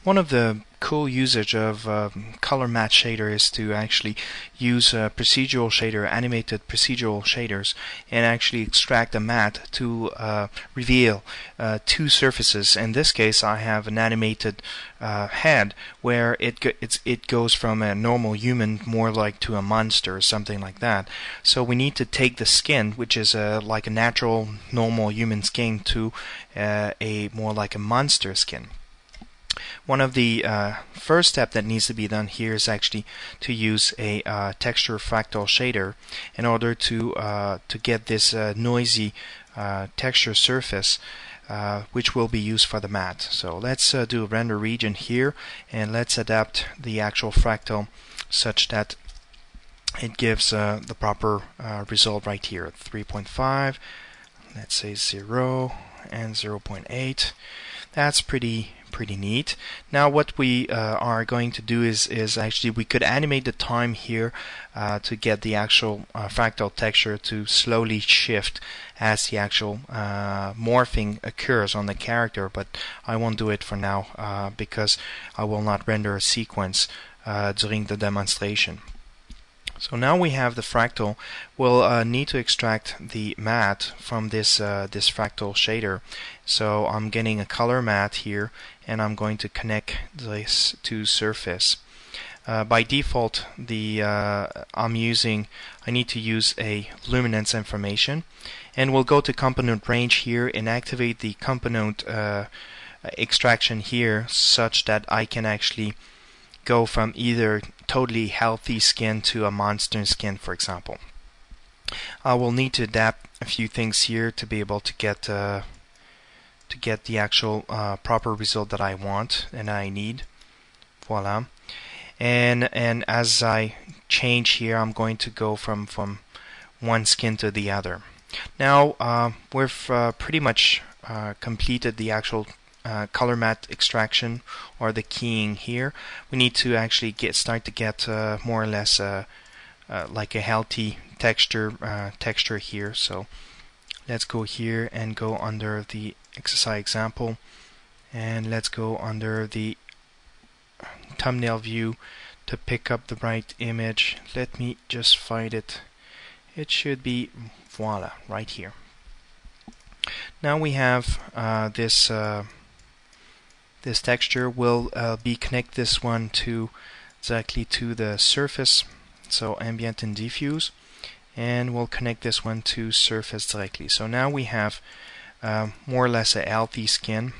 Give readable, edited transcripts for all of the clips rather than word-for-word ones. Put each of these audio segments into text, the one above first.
One of the cool usage of color matte shader is to actually use procedural shader, animated procedural shaders, and actually extract a matte to reveal two surfaces. In this case, I have an animated head where it goes from a normal human more like to a monster or something like that. So we need to take the skin, which is like a natural normal human skin, to a more like a monster skin. One of the first step that needs to be done here is actually to use a texture fractal shader in order to get this noisy texture surface which will be used for the matte. So let's do a render region here, and let's adapt the actual fractal such that it gives the proper result right here. 3.5, let's say 0 and 0.8. That's pretty neat. Now what we are going to do is actually we could animate the time here to get the actual fractal texture to slowly shift as the actual morphing occurs on the character, but I won't do it for now because I will not render a sequence during the demonstration. So now we have the fractal. We'll need to extract the matte from this fractal shader. So I'm getting a color matte here, and I'm going to connect this to surface. By default, I need to use a luminance information, and we'll go to component range here and activate the component extraction here, such that I can actually go from either totally healthy skin to a monster skin, for example. I will need to adapt a few things here to be able to get the actual proper result that I want and I need. Voila. And as I change here, I'm going to go from one skin to the other. Now we've pretty much completed the actual color matte extraction or the keying here. We need to actually start to get more or less like a healthy texture here. So let's go here and go under the exercise example, and let's go under the thumbnail view to pick up the right image. Let me just find it. It should be, voila, right here. Now we have this texture. We'll connect this one exactly to the surface, so ambient and diffuse, and we'll connect this one to surface directly. So now we have more or less a healthy skin,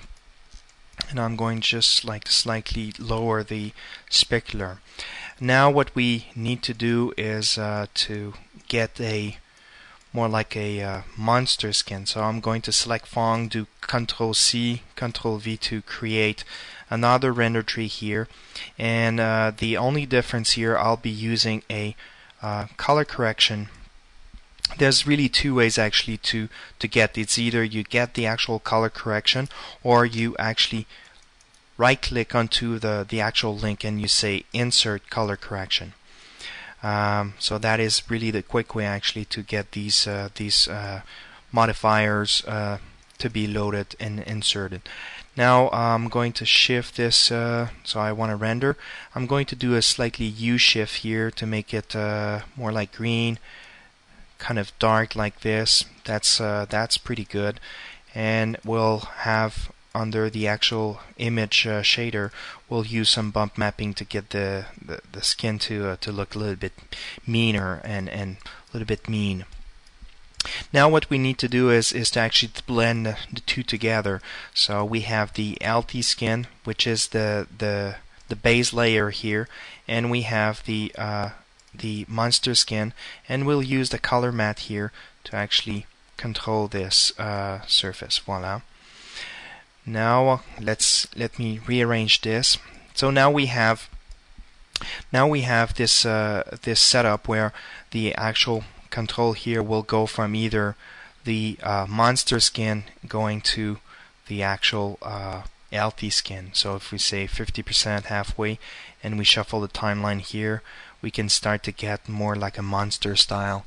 and I'm going just like to slightly lower the specular. Now what we need to do is to get a more like a monster skin. So I'm going to select Fong, do Ctrl C, Ctrl V to create another render tree here, and the only difference here, I'll be using a color correction. There's really two ways actually to get it's either you get the actual color correction, or you actually right click onto the actual link and you say insert color correction. So that is really the quick way actually to get these modifiers to be loaded and inserted. Now I'm going to shift this, so I want to render. I'm going to do a slightly U shift here to make it more like green, kind of dark like this. That's pretty good. And we'll have under the actual image shader, we'll use some bump mapping to get the skin to look a little bit meaner and a little bit mean. Now what we need to do is to actually blend the two together. So we have the healthy skin, which is the base layer here, and we have the monster skin, and we'll use the color matte here to actually control this surface. Voila. Now let me rearrange this. So now we have this this setup where the actual control here will go from either the monster skin going to the actual healthy skin. So if we say 50% halfway and we shuffle the timeline here, we can start to get more like a monster style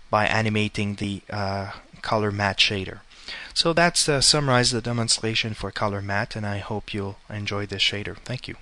by animating the color matte shader. So that's summarized the demonstration for color matte, and I hope you'll enjoy this shader. Thank you.